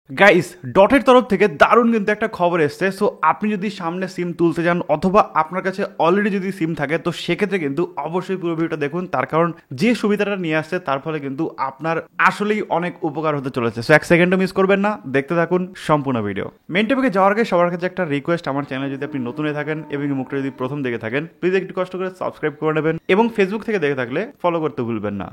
Guys, ডটের তরফ থেকে দারুণ কিন্তু একটা খবর এসছে। সো আপনি যদি সামনে সিম তুলতে যান অথবা আপনার কাছে অলরেডি যদি সিম থাকে, তো সেক্ষেত্রে কিন্তু অবশ্যই পুরো ভিডিওটা দেখুন। তার কারণ যে সুবিধাটা নিয়ে আসছে তার ফলে কিন্তু আপনার আসলেই অনেক উপকার হতে চলেছে। সো এক সেকেন্ডও মিস করবেন না, দেখতে থাকুন সম্পূর্ণ ভিডিও। মেন টপিকে যাওয়ার আগে সবার কাছে একটা রিকোয়েস্ট, আমার চ্যানেলে যদি আপনি নতুন হয়ে থাকেন এবং মুখটা যদি প্রথম দেখে থাকেন, প্লিজ একটু কষ্ট করে সাবস্ক্রাইব করে নেবেন এবং ফেসবুক থেকে দেখে থাকলে ফলো করতে ভুলবেন না।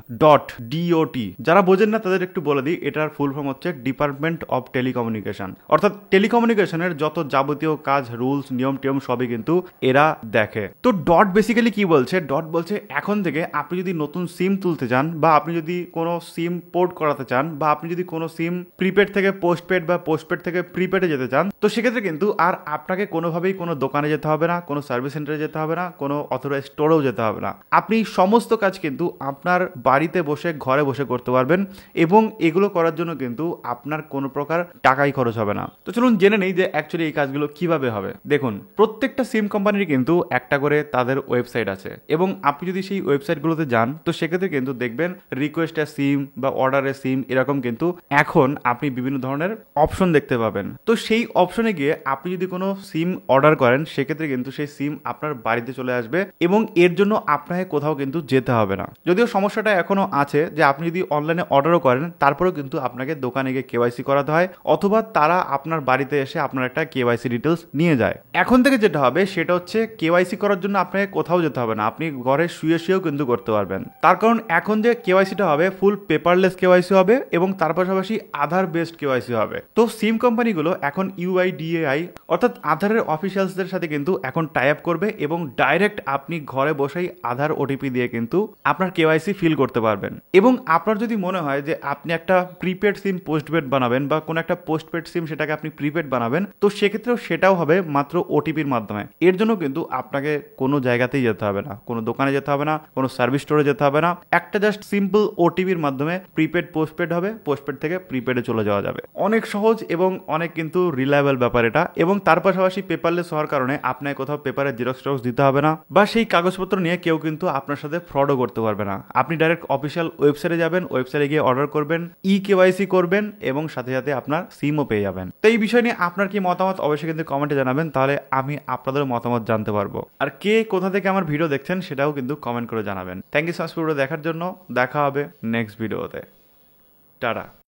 DOT যারা বোঝেন না তাদের একটু বলে দিই, এটার ফুল ফর্ম হচ্ছে ডিপার্টমেন্ট অফ টেলিকমিউনিকেশন। অর্থাৎ টেলিকমিউনিকেশনের যত যাবতীয় কাজ, রুলস, নিয়ম টিয়ম সবই কিন্তু এরা দেখে। তো ডট বেসিক্যালি কি বলছে? ডট বলছে এখন থেকে আপনি যদি নতুন সিম তুলতে চান, বা আপনি যদি কোনো সিম পোর্ট করাতে চান, বা আপনি যদি কোনো সিম প্রিপেড থেকে পোস্টপেড বা পোস্টপেড থেকে প্রিপেডে যেতে চান, তো সেক্ষেত্রে কিন্তু আর আপনাকে কোনোভাবেই কোনো দোকানে যেতে হবে না, কোনো সার্ভিস সেন্টারে যেতে হবে না, কোনো অথরাইজ স্টোরেও যেতে হবে না। আপনি সমস্ত কাজ কিন্তু আপনার বাড়িতে বসে, ঘরে বসে করতে পারবেন এবং এগুলো করার জন্য কিন্তু আপনার কোনো প্রকার টাকাই খরচ হবে না। তো চলুন জেনে নেই যে অ্যাকচুয়ালি এই কাজগুলো কিভাবে হবে। দেখুন, প্রত্যেকটা সিম কোম্পানির কিন্তু একটা করে তাদের ওয়েবসাইট আছে এবং আপনি যদি সেই ওয়েবসাইটগুলোতে যান, তো সেক্ষেত্রে কিন্তু দেখবেন রিকোয়েস্ট সিম বা অর্ডারে সিম, এরকম কিন্তু এখন আপনি বিভিন্ন ধরনের অপশন দেখতে পাবেন। তো সেই অপশনে গিয়ে আপনি যদি কোনো সিম অর্ডার করেন, সেক্ষেত্রে কিন্তু সেই সিম আপনার বাড়িতে চলে আসবে এবং এর জন্য আপনাকে কোথাও কিন্তু যেতে হবে না। যদিও সমস্যাটা এখনো আছে যে আপনি যদি অনলাইনে অর্ডারও করেন, তারপরেও কিন্তু আপনাকে দোকানে গিয়ে কেওয়াইসি করাতে হয়, অথবা তারা আপনার বাড়িতে এসে আপনার একটা কেওয়াইসি ডিটেলস নিয়ে যায়। এখন থেকে যেটা হবে সেটা হচ্ছে, কেওয়াইসি করার জন্য আপনাকে কোথাও যেতে হবে না, আপনি ঘরে শুয়ে শুয়েও কিন্তু করতে পারবেন। তার কারণ এখন যে কেওয়াইসিটা হবে ফুল পেপারলেস কেওয়াইসি হবে এবং তার পাশাপাশি আধার বেসড কেওয়াইসি হবে। তো সিম কোম্পানিগুলো এখন UIDAI অর্থাৎ আধারের অফিসিয়ালসদের সাথে কিন্তু এখন টাই আপ করবে এবং ডাইরেক্ট আপনি ঘরে বসেই আধার ওটিপি দিয়ে কিন্তু আপনার কেওয়াইসি ফিল করতে পারবেন। এবং আপনার যদি মনে হয় যে আপনি একটা প্রিপেড সিম পোস্টপেড বানাবেন, বা কোনো একটা পোস্টপেড সিম সেটাকে আপনি প্রিপেড বানাবেন, তো সেক্ষেত্রেও সেটাও হবে মাত্র ওটিপির মাধ্যমে। এর জন্য কিন্তু আপনাকে কোনো জায়গাতেই যেতে হবে না, কোনো দোকানে যেতে হবে না, কোনো সার্ভিস স্টোরে যেতে হবে না। একটা জাস্ট সিম্পল ওটিপির মাধ্যমে প্রিপেড পোস্টপেড হবে, পোস্টপেড থেকে প্রিপেডে চলে যাওয়া যাবে। অনেক সহজ এবং অনেক কিন্তু রিলায়েবল ব্যাপার এটা। এবং তার পাশাপাশি পেপারলেস হওয়ার কারণে আপনাকে কোথাও পেপারের জেরক্স টেরক্স দিতে হবে না, বা সেই কাগজপত্র নিয়ে কেউ কিন্তু আপনার সাথে ফ্রডও করতে পারবে না। আপনি ডাইরেক্ট অফিসিয়াল ওয়েবসাইটে যাবেন, ওয়েবসাইটে গিয়ে অর্ডার করবেন, কেওয়াইসি করবেন এবং সাথে সাথে আপনার সিমও পেয়ে যাবেন। তো এই বিষয় নিয়ে আপনার কি মতামত অবশ্যই কিন্তু কমেন্টে জানাবেন, তাহলে আমি আপনাদের মতামত জানতে পারবো। আর কে কোথা থেকে আমার ভিডিও দেখছেন সেটাও কিন্তু কমেন্ট করে জানাবেন। Thank you so much video দেখার জন্য। দেখা হবে নেক্সট ভিডিওতে। টাটা।